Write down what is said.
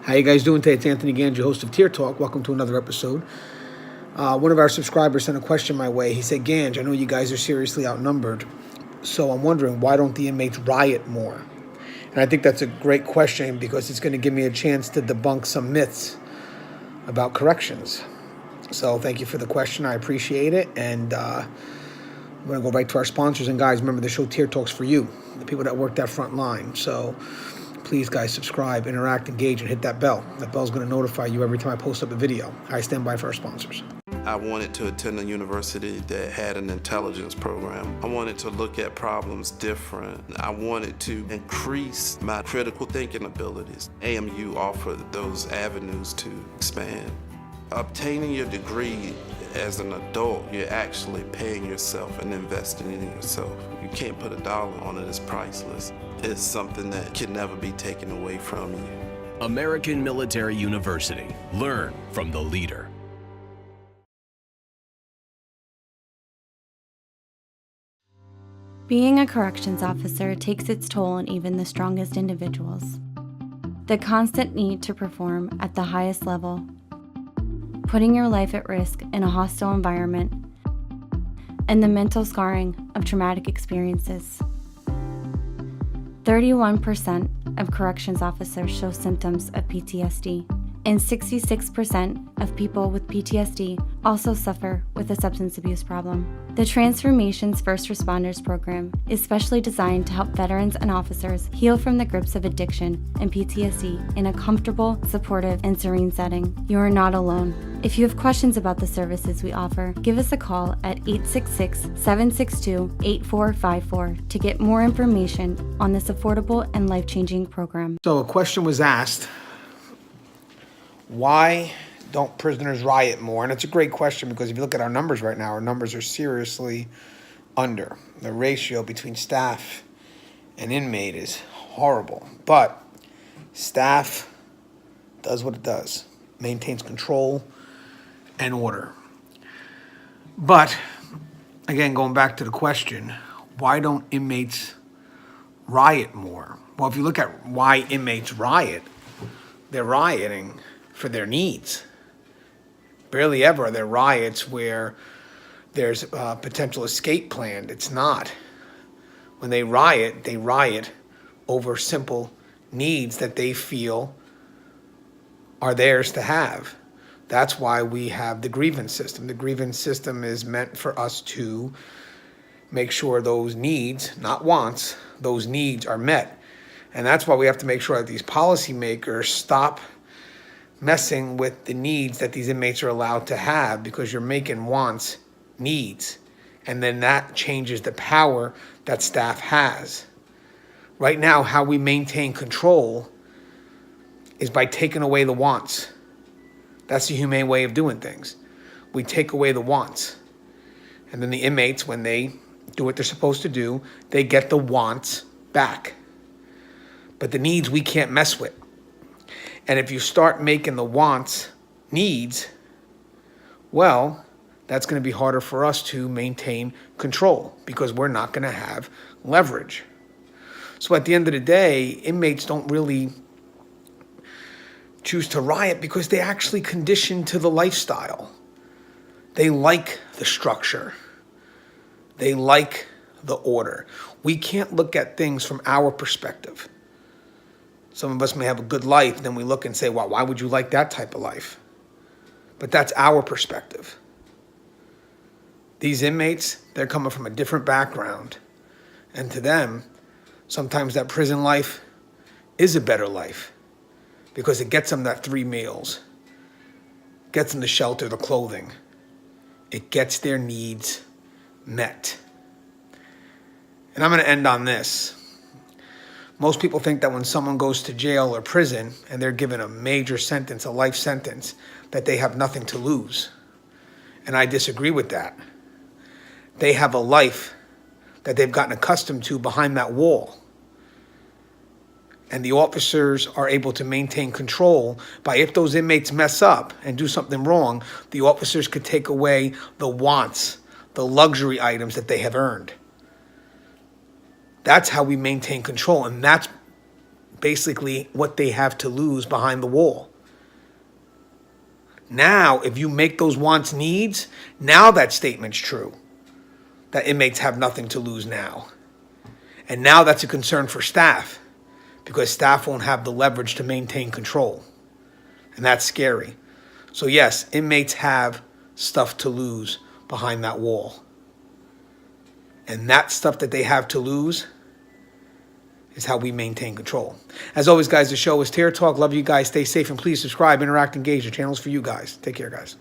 How you guys doing today? It's Anthony Gangi, host of Tier Talk. Welcome to another episode. One of our subscribers sent a question my way. He said, Gange, I know you guys are seriously outnumbered, so I'm wondering, why don't the inmates riot more? And I think that's a great question because it's going to give me a chance to debunk some myths about corrections. So thank you for the question. I appreciate it. And we're going to go right to our sponsors. And guys, remember the show Tier Talk's for you, the people that work that front line. So please, guys, subscribe, interact, engage, and hit that bell. That bell's going to notify you every time I post up a video. I stand by for our sponsors. I wanted to attend a university that had an intelligence program. I wanted to look at problems different. I wanted to increase my critical thinking abilities. AMU offered those avenues to expand. Obtaining your degree as an adult, you're actually paying yourself and investing in yourself. You can't put a dollar on it, it's priceless. It's something that can never be taken away from you. American Military University. Learn from the leader. Being a corrections officer takes its toll on even the strongest individuals. The constant need to perform at the highest level, putting your life at risk in a hostile environment, and the mental scarring of traumatic experiences. 31% of corrections officers show symptoms of PTSD, and 66% of people with PTSD also suffer with a substance abuse problem. The Transformations First Responders program is specially designed to help veterans and officers heal from the grips of addiction and PTSD in a comfortable, supportive, and serene setting. You are not alone. If you have questions about the services we offer, give us a call at 866-762-8454 to get more information on this affordable and life-changing program. So a question was asked, why don't prisoners riot more? And it's a great question because if you look at our numbers right now, our numbers are seriously under. The ratio between staff and inmate is horrible. But staff does what it does, maintains control and order. But again, going back to the question, why don't inmates riot more? Well, if you look at why inmates riot, they're rioting for their needs. Barely ever are there riots where there's a potential escape planned. It's not. When they riot over simple needs that they feel are theirs to have. That's why we have the grievance system. The grievance system is meant for us to make sure those needs, not wants, those needs are met. And that's why we have to make sure that these policymakers stop messing with the needs that these inmates are allowed to have, because you're making wants needs, and then that changes the power that staff has. Right now, how we maintain control is by taking away the wants. That's the humane way of doing things. We take away the wants, and then the inmates, when they do what they're supposed to do, they get the wants back. But the needs we can't mess with. And if you start making the wants needs, well, that's going to be harder for us to maintain control because we're not going to have leverage. So at the end of the day, inmates don't really choose to riot because they actually conditioned to the lifestyle. They like the structure. They like the order. We can't look at things from our perspective. Some of us may have a good life, then we look and say, well, why would you like that type of life? But that's our perspective. These inmates, they're coming from a different background. And to them, sometimes that prison life is a better life because it gets them that 3 meals, gets them the shelter, the clothing. It gets their needs met. And I'm going to end on this. Most people think that when someone goes to jail or prison and they're given a major sentence, a life sentence, that they have nothing to lose. And I disagree with that. They have a life that they've gotten accustomed to behind that wall. And the officers are able to maintain control by, if those inmates mess up and do something wrong, the officers could take away the wants, the luxury items that they have earned. That's how we maintain control, and that's basically what they have to lose behind the wall. Now, if you make those wants needs, now that statement's true. That inmates have nothing to lose now. And now that's a concern for staff, because staff won't have the leverage to maintain control. And that's scary. So yes, inmates have stuff to lose behind that wall. And that stuff that they have to lose is how we maintain control. As always, guys, the show is Terror Talk. Love you guys. Stay safe, and please subscribe, interact, engage. The channel's for you guys. Take care, guys.